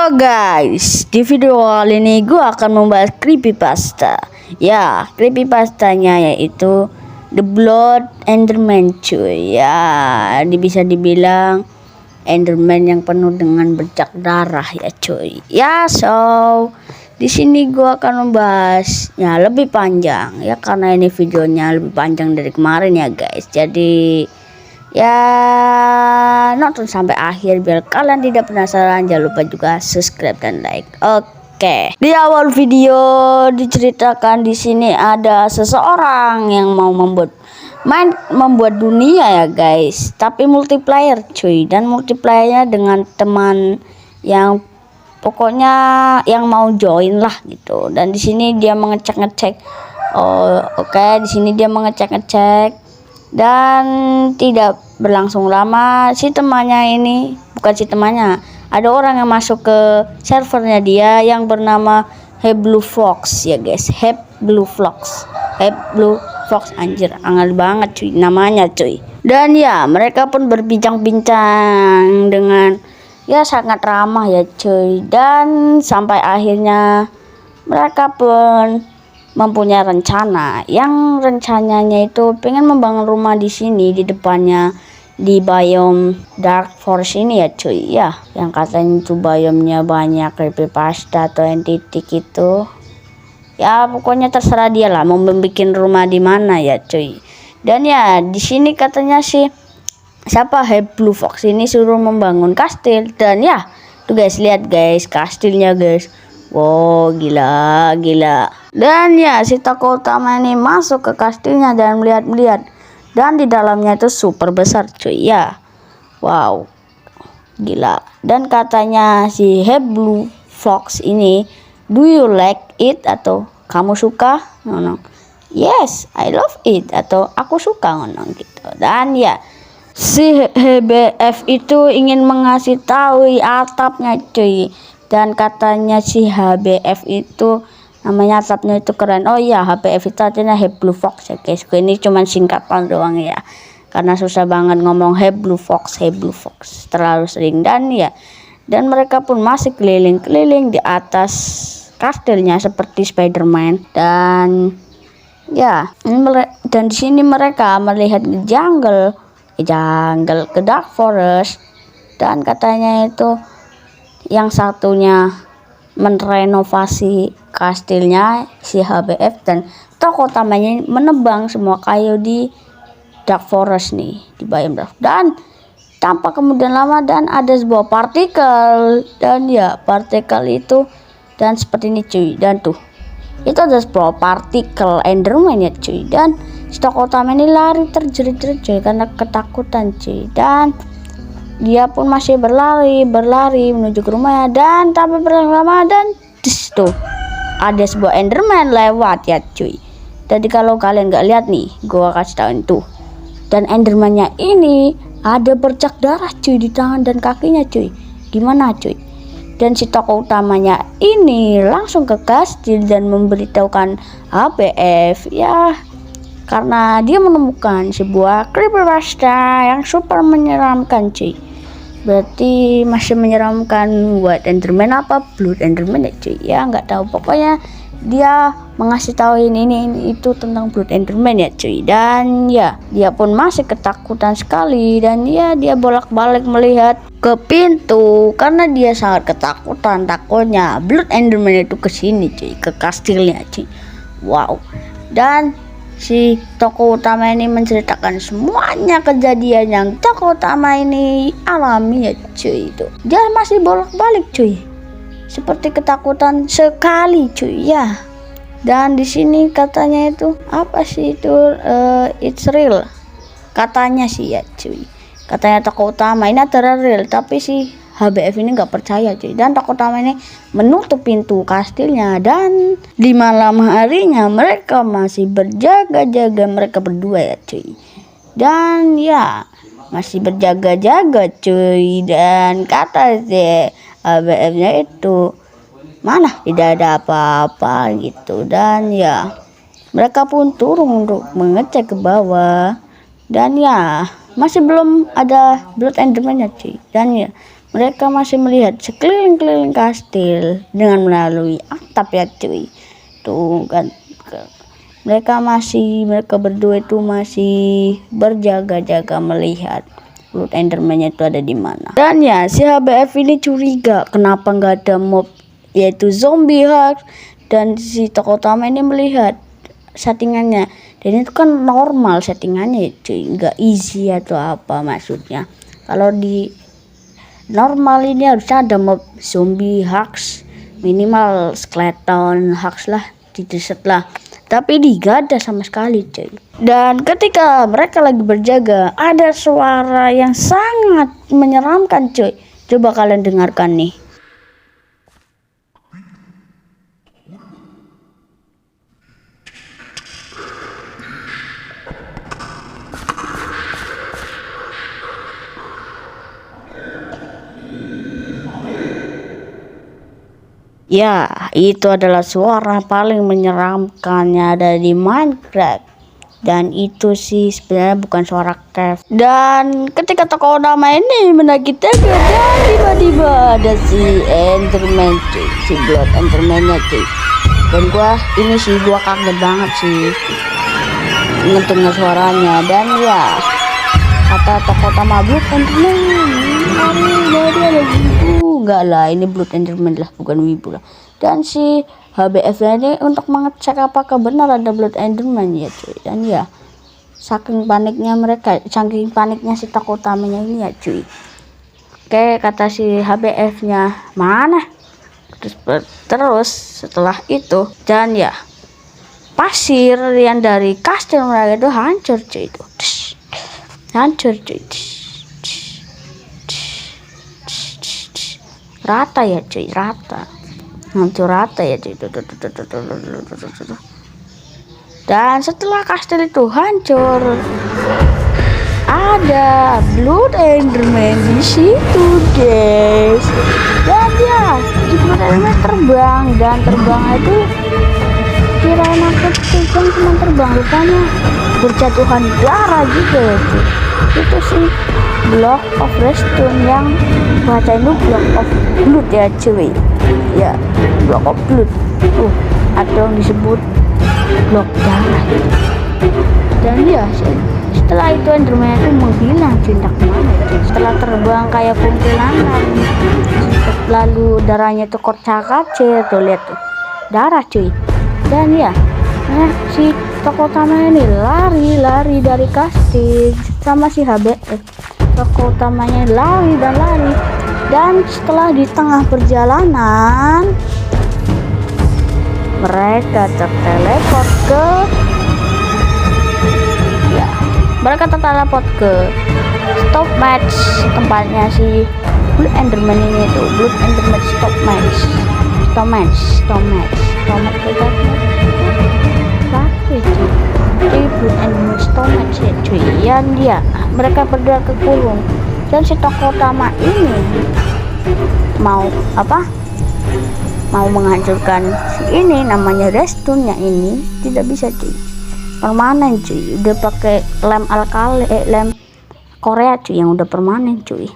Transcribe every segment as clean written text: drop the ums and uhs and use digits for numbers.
Halo guys, di video kali ini gue akan membahas creepypasta. Ya, creepypastanya yaitu The Blood Enderman cuy. Ya, bisa dibilang Enderman yang penuh dengan bercak darah ya cuy. Ya, di sini gue akan membahasnya lebih panjang ya, karena ini videonya lebih panjang dari kemarin ya guys. Jadi ya, nonton sampai akhir biar kalian tidak penasaran. Jangan lupa juga subscribe dan like. Oke. Di awal video diceritakan di sini ada seseorang yang mau membuat dunia ya guys, tapi multiplayer cuy, dan multiplayernya dengan teman yang pokoknya yang mau join lah gitu. Dan di sini dia mengecek-ngecek. Di sini dia mengecek-ngecek. Dan tidak berlangsung lama, ada orang yang masuk ke servernya dia yang bernama Blue Fox ya guys. Blue Fox anjir, angel banget cuy namanya cuy. Dan ya, mereka pun berbincang-bincang dengan ya sangat ramah ya cuy. Dan sampai akhirnya mereka pun mempunyai rencana, yang rencananya itu pengen membangun rumah di sini di depannya, di biome Dark Forest ini ya cuy. Ya, yang katanya itu biomnya banyak creepypasta atau entity gitu. Ya pokoknya terserah dia lah mau membuat rumah di mana ya cuy. Dan ya di sini katanya sih Blue Fox ini suruh membangun kastil. Dan ya tuh guys, lihat guys kastilnya guys. Wow, gila. Dan ya si tokoh utama ini masuk ke kastilnya dan melihat. Dan di dalamnya itu super besar cuy ya. Wow, gila. Dan katanya si Blue Fox ini, do you like it, atau kamu suka? Ngono. Yes, I love it, atau aku suka ngono gitu. Dan ya si HBF itu ingin mengasih tahu atapnya cuy. Dan katanya si HBF itu namanya atapnya itu keren. Oh iya, HBF itu artinya Blue Fox ya guys. Ini cuman singkatan doang ya, karena susah banget ngomong Blue Fox terlalu sering. Dan ya, dan mereka pun masih keliling-keliling di atas kastilnya seperti Spider-Man. Dan ya, dan di sini mereka melihat ke jungle, ke Dark Forest. Dan katanya itu yang satunya merenovasi kastilnya si HBF, dan tokoh utamanya menebang semua kayu di Dark Forest nih, di biome Dark. Dan tanpa kemudian lama dan ada sebuah partikel. Dan ya, partikel itu dan seperti ini cuy. Dan tuh, itu ada sebuah partikel Enderman ya cuy. Dan si tokoh utama ini lari terjerit-jerit cuy karena ketakutan cuy. Dan dia pun masih berlari menuju ke rumahnya. Dan tanpa berlama dan tuh ada sebuah Enderman lewat ya cuy. Jadi kalau kalian nggak lihat nih, gua kasih tahu itu. Dan Endermannya ini ada bercak darah cuy di tangan dan kakinya cuy. Gimana cuy? Dan si tokoh utamanya ini langsung ke kastil dan memberitahukan HBF ya, karena dia menemukan sebuah creepypasta yang super menyeramkan cuy. Berarti masih menyeramkan buat Enderman apa Blood Enderman ya cuy. Ya nggak tahu, pokoknya dia mengasih tahu ini itu tentang Blood Enderman ya cuy. Dan ya, dia pun masih ketakutan sekali. Dan ya, dia bolak-balik melihat ke pintu karena dia sangat ketakutan, takutnya Blood Enderman itu kesini cuy, ke kastilnya cuy. Wow. Dan si tokoh utama ini menceritakan semuanya kejadian yang tokoh utama ini alami ya cuy. Itu dia masih bolak-balik cuy, seperti ketakutan sekali cuy ya. Dan di sini katanya itu apa sih itu, it's real katanya sih ya cuy. Katanya tokoh utama ini adalah real, tapi si HBF ini nggak percaya cuy. Dan tokoh utama ini menutup pintu kastilnya. Dan di malam harinya mereka masih berjaga-jaga, mereka berdua ya cuy. Dan ya, masih berjaga-jaga cuy. Dan kata si HBF-nya itu, mana tidak ada apa-apa gitu. Dan ya, mereka pun turun untuk mengecek ke bawah. Dan ya, masih belum ada Blood Enderman ya cuy. Dan ya, mereka masih melihat sekeliling-keliling kastil dengan melalui atap ya cuy. Tuh kan, mereka berdua itu masih berjaga-jaga melihat Blood Enderman itu ada di mana. Dan ya, si HBF ini curiga kenapa nggak ada mob yaitu zombie Hulk, dan si tokoh utama ini melihat settingannya, dan itu kan normal settingannya cuy, nggak easy atau apa maksudnya. Kalau di normal ini harusnya ada mob zombie Hulk, minimal skeleton Hulk lah, dideset lah, tapi gak ada sama sekali cuy. Dan ketika mereka lagi berjaga, ada suara yang sangat menyeramkan cuy. Coba kalian dengarkan nih. Ya, itu adalah suara paling menyeramkan yang ada di Minecraft. Dan itu sih sebenarnya bukan suara cave. Dan ketika tokoh utama ini menaiki tangga, dan tiba-tiba ada si Enderman cuy, si Blood Enderman-nya cuy. Dan ini gua kaget banget sih ngedengar suaranya. Dan ya, kata tokoh utama, Blood Enderman, lari ada wibu. Enggak lah, ini Blood Enderman lah, bukan wibu lah. Dan si HBF ini untuk mengecek apakah benar ada Blood Enderman ya cuy. Dan ya, saking paniknya si tokoh utamanya ini ya cuy. Oke, kata si HBF nya mana, terus setelah itu, dan ya, pasir yang dari kastil mereka itu hancur cuy, itu hancur cuy, rata ya cuy, hancur rata ya cuy. Dan setelah kastil itu hancur, ada Blood Enderman di situ guys. Dan ya, Blood Enderman terbang, dan terbangnya itu kirain aku kan cuma terbang, rupanya berjatuhan darah juga ya cuy. Itu sih Block of Redstone, yang baca itu Block of Blood ya cuy. Ya, Block of Blood. Atau yang disebut blok darah. Dan ya, setelah itu Enderman itu menghilang cuy, entah kemana cuy. Setelah terbang kayak kuntilanak, lalu darahnya itu kocak-kacir tuh, lihat tuh darah cuy. Dan ya, si tokoh utama ini lari dari kastil sama si HBF. Tokoh utamanya lari. Dan setelah di tengah perjalanan, mereka terteleport ke stop match, tempatnya si Blood Enderman ini tuh. Blood Enderman stop match Blood Enderman stop match ya cuy. Dan dia, mereka berdua kekurung, dan si tokoh utama ini mau menghancurkan si ini, namanya redstone nya ini tidak bisa cuy, permanen cuy, udah pakai lem alkali, lem Korea cuy, yang udah permanen cuy.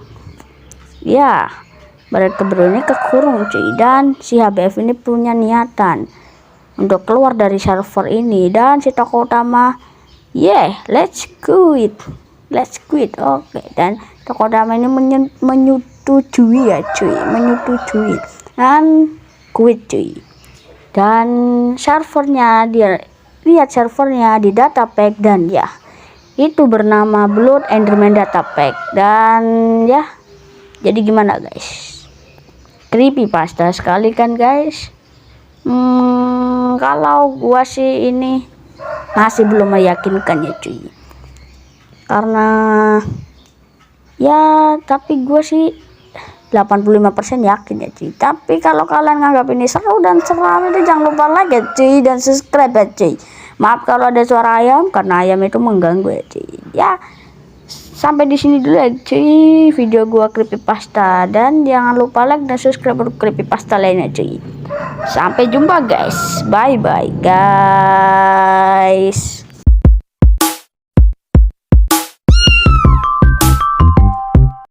Ya, mereka berdua ini kekurung cuy. Dan si HBF ini punya niatan untuk keluar dari server ini. Dan si tokoh utama, let's quit. Oke. Dan tokoh utama ini menyetujui ya cuy, dan quit cuy. Dan servernya, dia lihat servernya di data pack, dan ya, itu bernama Blood Enderman data pack. Dan ya, jadi gimana guys, creepypasta sekali kan guys. Kalau gua sih ini masih belum meyakinkan ya cuy, karena ya, tapi gua sih 85% yakin ya cuy. Tapi kalau kalian nganggap ini seru dan seram, itu jangan lupa like ya cuy, dan subscribe ya cuy. Maaf kalau ada suara ayam, karena ayam itu mengganggu ya cuy. Ya, sampai di sini dulu ya cuy video gua creepypasta, dan jangan lupa like dan subscribe untuk creepypasta lainnya cuy. Sampai jumpa guys, bye bye guys.